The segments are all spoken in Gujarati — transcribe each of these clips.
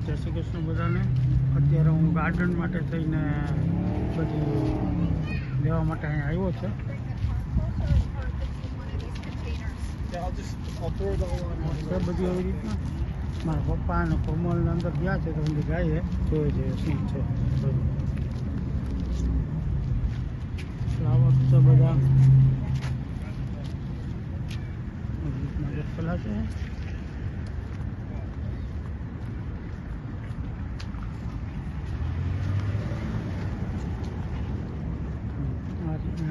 જય શ્રી કૃષ્ણ બધાને. અત્યારે હું ગાર્ડન માટે થઈને બધી લેવા માટે અહીંયા આવ્યો છે. બધી એવી રીતના મારા પપ્પા અને કોમલને અંદર ગયા છે તો બધી ગાય જોઈ છે શું છે. ફ્લાવર છે બધા પેલા છે.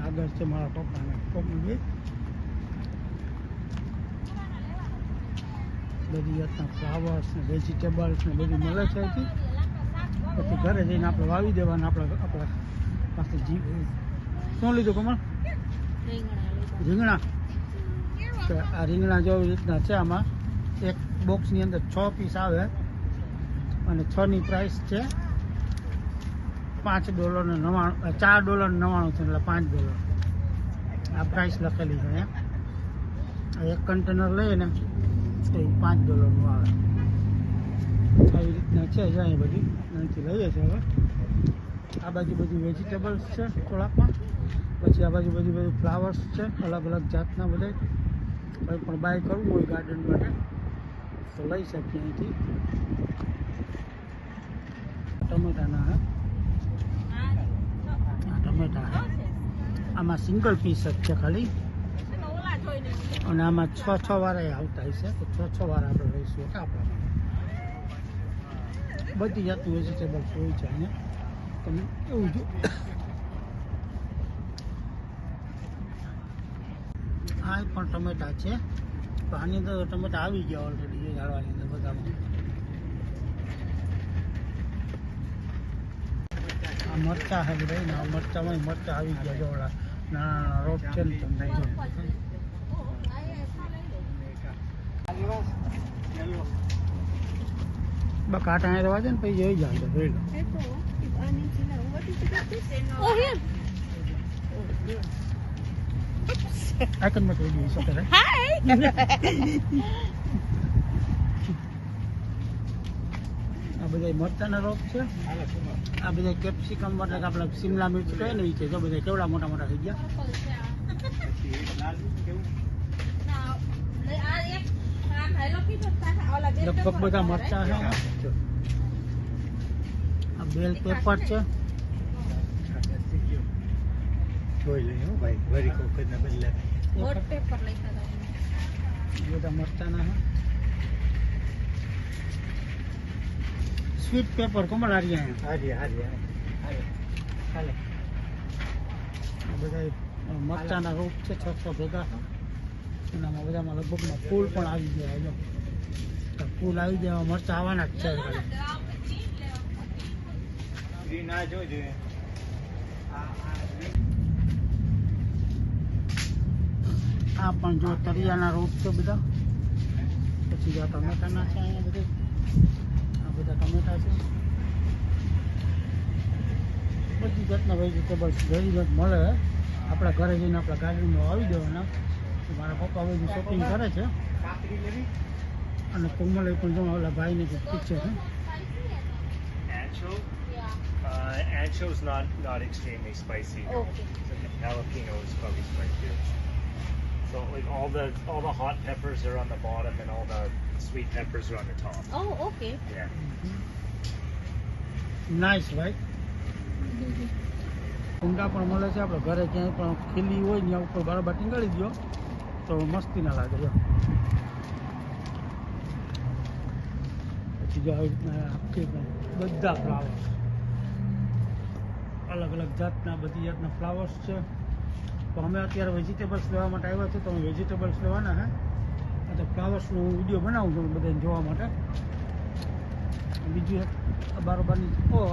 આગળ છે મારા પપ્પાને કોમલ બધી જાતના ફ્લાવર્સ ને વેજીટેબલ્સ ને બધું મળે છે અહીંથી. પછી ઘરે જઈને આપણે વાવી દેવાના. આપણા પાસે શું લીધું કમળ? રીંગણા. આ રીંગણા જેવી રીતના છે. આમાં એક બોક્સની અંદર 6 પીસ આવે અને 6ની પ્રાઇસ છે $5.99 $4.99 છે, એટલે $5. આ પ્રાઇસ લખેલી છે અહીંયા. એક કન્ટેનર લઈએ ને તો એ $5 આવે. આવી રીતના છે જ અહીં બધી અહીંથી લઈએ છીએ. હવે આ બાજુ બધું વેજીટેબલ્સ છે થોડાકમાં. પછી આ બાજુ બધું ફ્લાવર્સ છે અલગ અલગ જાતના બધા. કંઈ પણ બાય કરવું હોય ગાર્ડન માટે તો લઈ શકીએ અહીંથી. ટમેટાના હે, ટમેટા હે. આમાં સિંગલ પીસ જ છે ખાલી, અને આમાં 6 વાળા આવતા હશે તો 6 વાળા આપણે લઈશું. કે આપણા બધી જાતની વેજીટેબલ્સ હોય છે અહીંયા. તમે એવું જો આ પણ ટમેટા છે. તો આની અંદર ટમેટા આવી ગયા ઓલરેડી ઝાડવાની અંદર બધામાં. આ મરચાં છે બધા ને. મરચાંમાં મરચાં આવી ગયા જોડા નાના રોપ છે ને. તમને બસ કાંટા અહીં રહેવા છે ને પછી જોઈ જાય જોઈ લો. I can make videos, okay, right? Hi! આ બધા મરચાના રોપ છે. આ બધા કેપ્સિકમ એટલે કે આપણે શિમલા મિર્ચ કહે ને એ છે. જો બધા કેવડા મોટા મોટા થઈ ગયા. લગભગ બધા મરચા છે. આ બેલ પેપર છે. જોઈ લઈએ ભાઈ વરી કોકના બદલે વોટ પેપર લખ્યા બધા મરચાના છે. સ્વીટ પેપર કમળ હારી હાલે. બધા મરચાના રૂપ છે 600 ભેગા. એનામાં બધામાં લગભગમાં ફૂલ પણ આવી ગયા. ફૂલ આવી ગયા, મરચા આવવાના જ છે. આ પણ જો તરિયાના રોપ છે બધા. પછી જો ટમેટાના છે અહીંયા બધે. આ બધા ટમેટા છે. બધી જાતના વેજીટેબલ્સ રેડીમેડ મળે. આપણા ઘરે જઈને આપણા ગાર્ડનમાં આવી દેવાના. મારા પપ્પા બધું શોપિંગ કરે છે. અને કોમલે પણ જો ઓલા ભાઈને જે પૂછે છે. Ancho's not extremely spicy. Okay. Jalapeno is probably spicier. So like all the hot peppers are on the bottom and all the sweet peppers are on the top. Oh, okay. Yeah. Nice ભાઈ. ઊંડા પણ મળે છે. આપણે ઘરે ક્યાંય પણ ખીલી હોય ત્યાં ઉપર બરાબર ટીંગાળી દો તો મસ્તી ના લાગે. જો પછી જો આવી રીતના આખી બધા ફ્લાવર્સ અલગ અલગ જાતના બધી જાતના ફ્લાવર્સ છે. તો અમે અત્યારે વેજીટેબલ્સ લેવા માટે આવ્યા છે. તો અમે વેજીટેબલ્સ લેવાના હે. તો ફ્લાવર્સનો હું વિડીયો બનાવું છું બધાને જોવા માટે. બીજું એક બારોબારની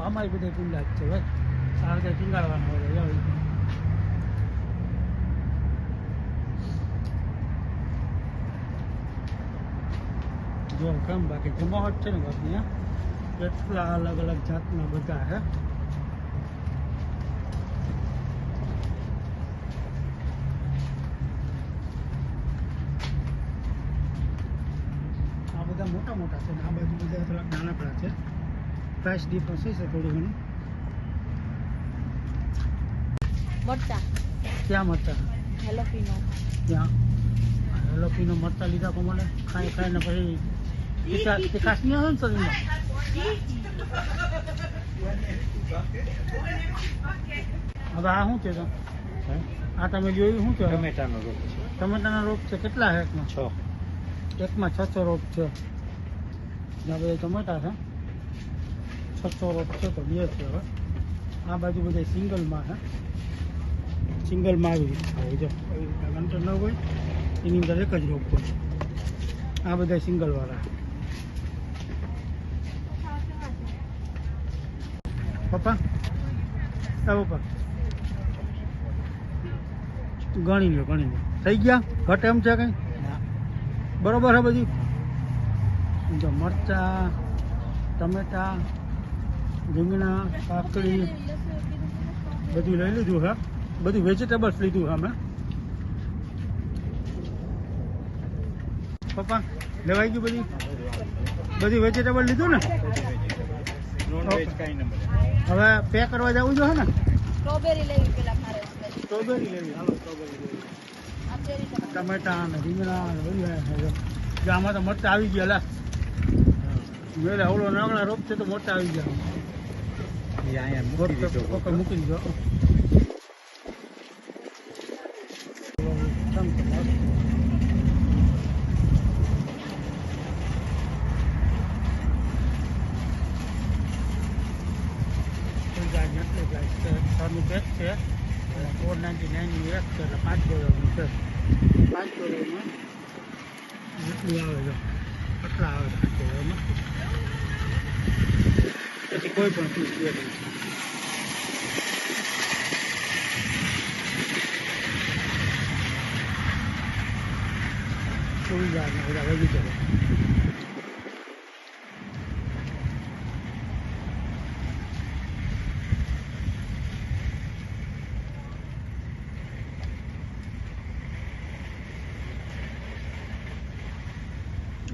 અમારી બધા કુંડા જ છે ભાઈ. સારા રીતે ટીંગાડવાના હોય. જો કેમ બાકી જમાવટ છે ને બાકી એટલા અલગ અલગ જાતના બધા હે. બધા મોટા મોટા છે ને આ બાજુ બધા થોડાક નાનકડા છે. પ્રાઇસ ડિફરન્સ છે થોડું ઘણું. મરચા ક્યાં મરચાં? હેલોપીનો ત્યાં હેલોપીનો મરચાં લીધા તો મને ખાઈને પછી તીખાશ નહીં આવે ને શરીરમાં. હવે આ શું છે તો આ તમે જોયું શું છે? ટમેટાનો રોપ છે. ટમેટાના રોપ છે. કેટલા છે એકમાં? 6. એકમાં 600 રોપ છે. જ્યાં બધા ટમેટા છે 600 રોપ છે તો 2 છે. હવે આ બાજુ બધા સિંગલમાં છે. સિંગલમાં આવી રીતે હોય જો એવી રીતે કન્ટેનર હોય એની અંદર એક જ રોપ હોય. આ બધા સિંગલવાળા. પપ્પા પપ્પા ગણી લો થઈ ગયા ઘટ એમ છે કંઈ? બરોબર છે બધી. જો મરચાં, ટમેટા, રીંગણા, કાકડી બધું લઈ લીધું છે. બધું વેજીટેબલ્સ લીધું છે અમે. પપ્પા લેવાઈ ગયું બધી વેજીટેબલ લીધું ને? નોનવેજ કાંઈ ન મળે. હવે પે કરવા જવું જોઈએ ને? સ્ટ્રોબેરી લેવી પેલા મારે સ્ટ્રોબેરી લેવી. હાલો સ્ટ્રોબેરી લેવી. આ ચેરી ટમેટા ને રીંગણા ને બધું જો આમાં તો મરચાં આવી ગયા લા. મેલે અવળો નાગણા રોપ છે તો મોટા આવી ગયા. મૂકી દીધો. સરનું પેક છે. 499 એક છે એટલે $5 છે. $5 જેટલું આવે છે કેટલા આવે $5 પછી કોઈ પણ પીસ દે. સુવિધા ને બધા વેજીટેબલ.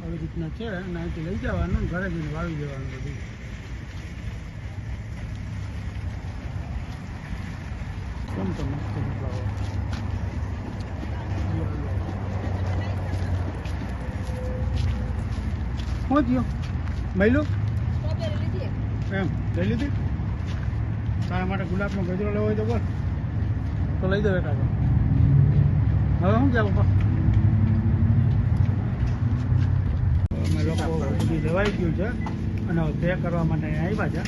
આવી રીતના છે અને અહીંથી લઈ જવાનું ઘરે જઈને વાવી દેવાનું બધું. કેમ તો મસ્ત ફ્લાવર. શું થયું મહિલું સ્ટ્રોબેરી લીધી એમ લઈ લીધી? તારા માટે ગુલાબનો ગજરો લેવો હોય તો બોલ તો લઈ દો એકાદ. હવે શું ક્યાં પપ્પા? અમે લોકો બધું લેવાઈ ગયું છે અને હવે પે કરવા માટે આવ્યા છે.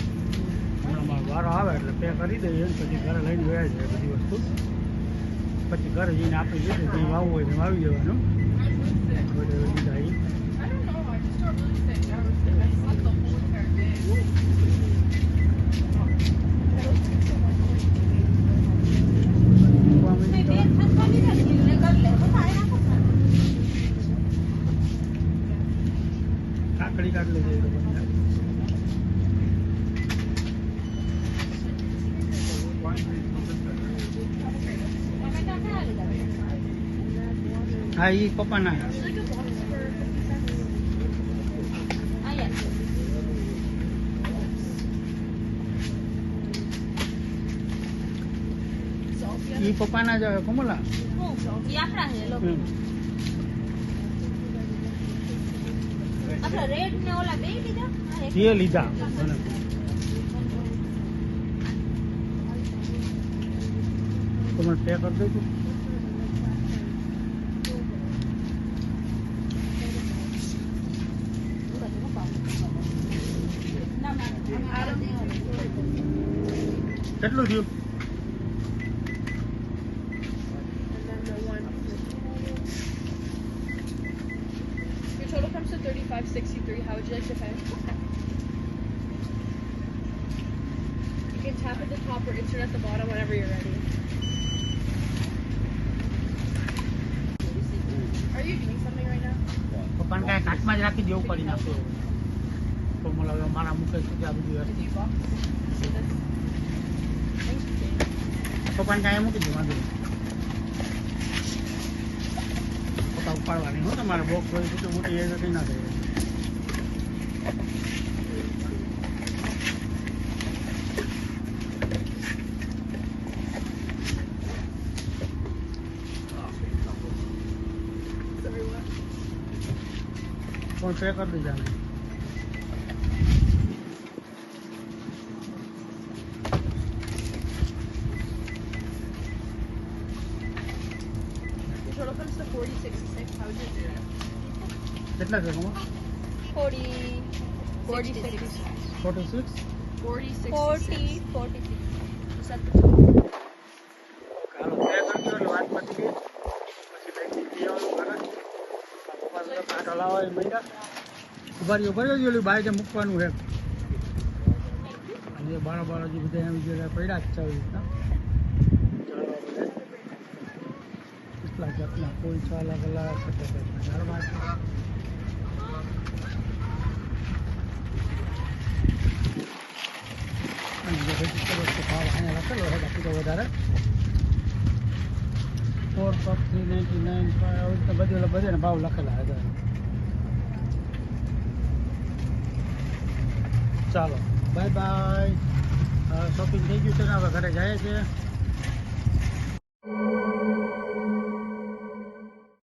હમણાં વારો આવે એટલે પે કરી દઈએ પછી ઘરે લઈને ગયા છે બધી વસ્તુ. પછી ઘરે જઈને આપી દઈએ જે વાવવું હોય ને વાવી દેવાનું. કાકડી કાઢ લેજે. હા એ પપ્પાના એ પપ્પાના જ કોમલા. રેડ ને ઓલા બે લીધા જે લીધા તમે પે કરી દઉં છું. કેટલું થયું? Your total comes to $35.63. How would you like to pay? You can tap at the top or insert at the bottom whenever you're ready. Are you doing something right now? પપ્પાને કાંઈ કાચમાં જ રાખી દેવું પડી નાખ્યું. તો મને હવે મારા મૂકે છે ત્યાં બધું Did you box? See this? Thank you. પપ્પાને કાંઈ મૂકી દઉં વાંધો નહીં. પપ્પા ઉપાડવાની હો તમારે બોક્સ હોય તો મોટી એ કંઈ ના થાય. ફોન પે કરી દીધા ને The total comes to 40.66. How would you do that? કેટલા છે કમા 46. 46 40, 46. Is that the hello pay કરજો એટલે વાત પતી ગઈ પછી લઈ જઈ આવવાનું ઘરે પપ્પા બધા કાંટો લાવવા એ મહિના ઉભા રહ્યો ઓલી બાઈકે મૂકવાનું છે અને બાળા જે બધા એમ જે પડ્યા જ છે આવી રીતના કેટલા જાતના કોઈ 6 અલગ અલગ ચાલો બાકી અને જે વેજીટેબલ છે ભાવ અહીંયા લખેલો છે બાકી તો વધારે 4 કપ 399 આવી રીતે બધાને ભાવ લખેલા છે ચાલો બાય બાય શોપિંગ થઈ ગયું છે ને હવે ઘરે જાય છે